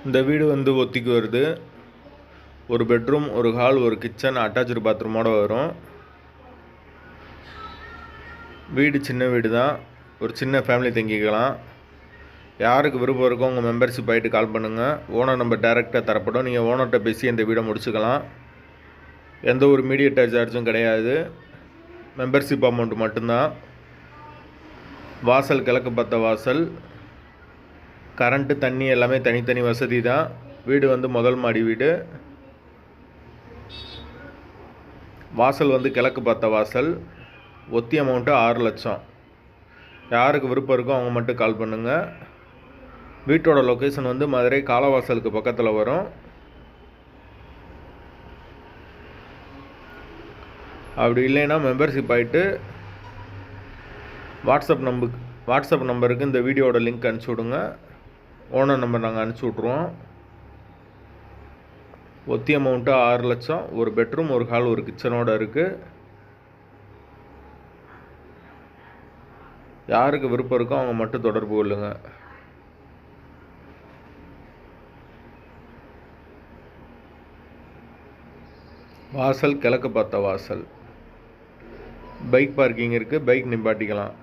இந்த வீடு வந்து ஒத்திக்கு வருது. ஒரு பெட்ரூம், ஒரு ஹால், ஒரு கிச்சன், அட்டாச்சு பாத்ரூமோடு வரும். வீடு சின்ன வீடு தான். ஒரு சின்ன ஃபேமிலி தங்கிக்கலாம். யாருக்கு விருப்பம் இருக்கோ உங்கள் மெம்பர்ஷிப் ஆகிட்டு கால் பண்ணுங்கள். ஓனர் நம்பர் டேரெக்டாக தரப்படும். நீங்கள் ஓனர்கிட்ட பேசி இந்த வீடை முடிச்சுக்கலாம். எந்த ஒரு மீடியேட்டர் சார்ஜும் கிடையாது. மெம்பர்ஷிப் அமௌண்ட் மட்டும்தான். வாசல் கிழக்கு பார்த்த வாசல். கரண்ட்டு, தண்ணி எல்லாமே தனித்தனி வசதி தான். வீடு வந்து முதல் மாடி வீடு. வாசல் வந்து கிழக்கு பார்த்த வாசல். ஒத்தி அமௌண்ட்டு 6 லட்சம். யாருக்கு விருப்பம் இருக்கோ அவங்க மட்டும் கால் பண்ணுங்கள். வீட்டோட லொக்கேஷன் வந்து மதுரை காலவாசலுக்கு பக்கத்தில் வரும். அப்படி இல்லைன்னா மெம்பர்ஷிப் ஆகிட்டு வாட்ஸ்அப் நம்பருக்கு இந்த வீடியோட லிங்க் அனுப்பிச்சி விடுங்க. ஓனர் நம்பர் நாங்கள் அனுப்பிச்சி விட்ருவோம். ஒத்தி அமௌண்ட்டு 6 லட்சம். ஒரு பெட்ரூம், ஒரு ஹால், ஒரு கிச்சனோடு இருக்குது. யாருக்கு விருப்பம் இருக்கோ அவங்க மட்டும் தொடர்பு கொள்ளுங்க. வாசல் கிழக்கு பார்த்த வாசல். பைக் பார்க்கிங் இருக்குது. பைக் நிப்பாட்டிக்கலாம்.